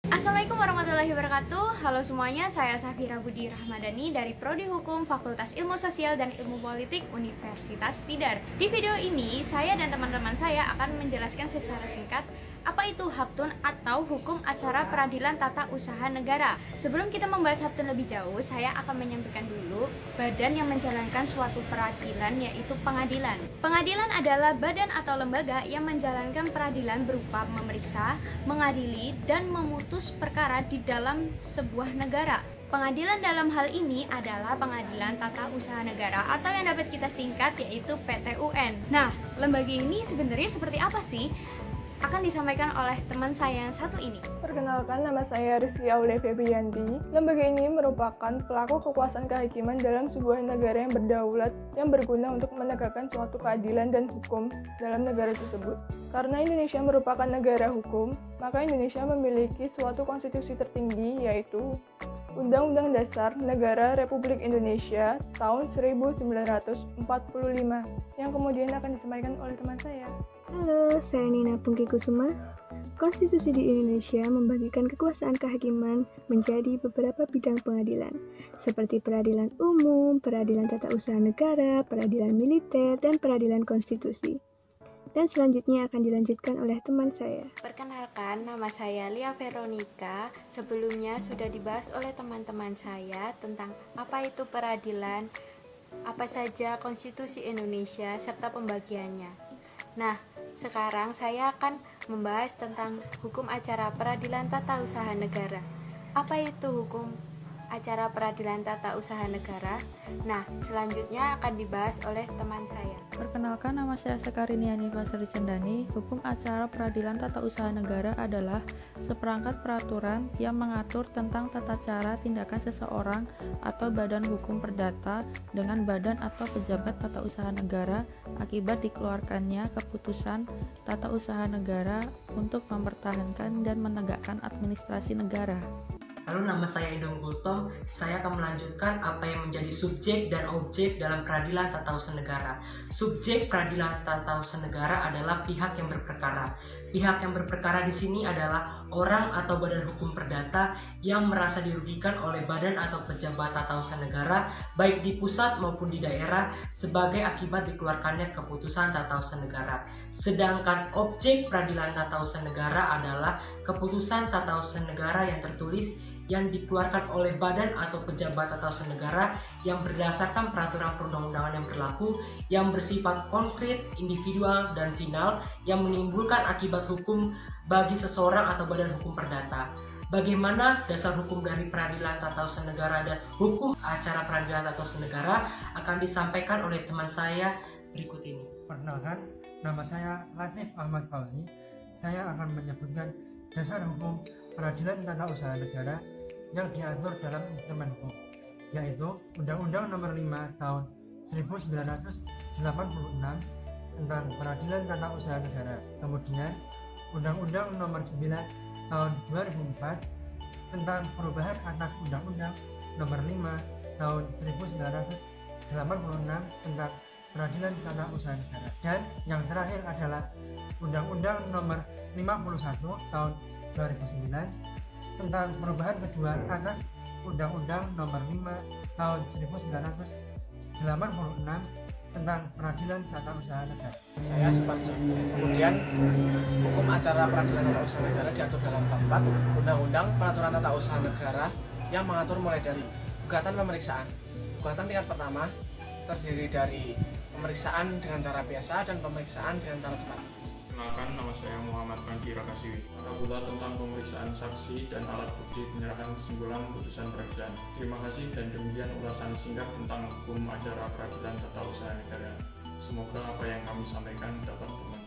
Assalamualaikum warahmatullahi wabarakatuh. Halo semuanya, saya Safira Budi Rahmadani dari Prodi Hukum Fakultas Ilmu Sosial dan Ilmu Politik Universitas Tidar. Di video ini, saya dan teman-teman saya akan menjelaskan secara singkat apa itu Haptun atau Hukum Acara Peradilan Tata Usaha Negara. Sebelum kita membahas Haptun lebih jauh, saya akan menyampaikan dulu badan yang menjalankan suatu peradilan, yaitu pengadilan. Pengadilan adalah badan atau lembaga yang menjalankan peradilan berupa memeriksa, mengadili, dan memutus perkara di dalam sebuah negara. Pengadilan dalam hal ini adalah Pengadilan Tata Usaha Negara atau yang dapat kita singkat yaitu PTUN. Nah, lembaga ini sebenarnya seperti apa sih? Akan disampaikan oleh teman saya yang satu ini. Perkenalkan, nama saya Rizky Aulia Febrianti. Lembaga ini merupakan pelaku kekuasaan kehakiman dalam sebuah negara yang berdaulat yang berguna untuk menegakkan suatu keadilan dan hukum dalam negara tersebut. Karena Indonesia merupakan negara hukum, maka Indonesia memiliki suatu konstitusi tertinggi, yaitu Undang-Undang Dasar Negara Republik Indonesia tahun 1945 yang kemudian akan disampaikan oleh teman saya. Halo, saya Nina Pungki Kusuma. Konstitusi di Indonesia membagikan kekuasaan kehakiman menjadi beberapa bidang pengadilan, seperti peradilan umum, peradilan tata usaha negara, peradilan militer, dan peradilan konstitusi. Dan selanjutnya akan dilanjutkan oleh teman saya. Perkenalkan, nama saya Lia Veronica. Sebelumnya sudah dibahas oleh teman-teman saya tentang apa itu peradilan, apa saja konstitusi Indonesia, serta pembagiannya. Nah, sekarang saya akan membahas tentang hukum acara peradilan tata usaha negara. Apa itu hukum acara peradilan tata usaha negara? Nah, selanjutnya akan dibahas oleh teman saya. Perkenalkan, nama saya Sekarini Hanifa Sri Cendani. Hukum acara peradilan tata usaha negara adalah seperangkat peraturan yang mengatur tentang tata cara tindakan seseorang atau badan hukum perdata dengan badan atau pejabat tata usaha negara akibat dikeluarkannya keputusan tata usaha negara untuk mempertahankan dan menegakkan administrasi negara. Lalu nama saya Idom Gultom, saya akan melanjutkan apa yang menjadi subjek dan objek dalam peradilan tata usaha negara. Subjek peradilan tata usaha negara adalah pihak yang berperkara. Pihak yang berperkara di sini adalah orang atau badan hukum perdata yang merasa dirugikan oleh badan atau pejabat tata usaha negara, baik di pusat maupun di daerah, sebagai akibat dikeluarkannya keputusan tata usaha negara. Sedangkan objek peradilan tata usaha negara adalah keputusan tata usaha negara yang tertulis yang dikeluarkan oleh badan atau pejabat tata usaha negara yang berdasarkan peraturan perundang-undangan yang berlaku yang bersifat konkret, individual, dan final yang menimbulkan akibat hukum bagi seseorang atau badan hukum perdata. Bagaimana dasar hukum dari peradilan tata usaha negara dan hukum acara peradilan tata usaha negara akan disampaikan oleh teman saya berikut ini. Perkenalkan, nama saya Latif Ahmad Fauzi. Saya akan menyebutkan dasar hukum peradilan tata usaha negara yang diatur dalam instrumen hukum, yaitu Undang-Undang Nomor 5 Tahun 1986 tentang Peradilan Tata Usaha Negara. Kemudian Undang-Undang Nomor 9 Tahun 2004 tentang perubahan atas Undang-Undang Nomor 5 Tahun 1986 tentang Peradilan Tata Usaha Negara. Dan yang terakhir adalah Undang-Undang Nomor 51 Tahun 2009 tentang perubahan kedua atas Undang-Undang Nomor 5 Tahun 1986 tentang Peradilan Tata Usaha Negara. Saya Suparjo. Kemudian hukum acara peradilan tata usaha negara diatur dalam bab 4 Undang-Undang Peraturan Tata Usaha Negara yang mengatur mulai dari gugatan pemeriksaan. Gugatan tingkat pertama terdiri dari pemeriksaan dengan cara biasa dan pemeriksaan dengan cara cepat. Perkenalkan, nama saya Muhammad Panji Rakasiwi. Ada pula tentang pemeriksaan saksi dan alat bukti penyerahan kesimpulan putusan peradilan. Terima kasih dan demikian ulasan singkat tentang hukum acara peradilan tata usaha negara. Semoga apa yang kami sampaikan dapat bermanfaat.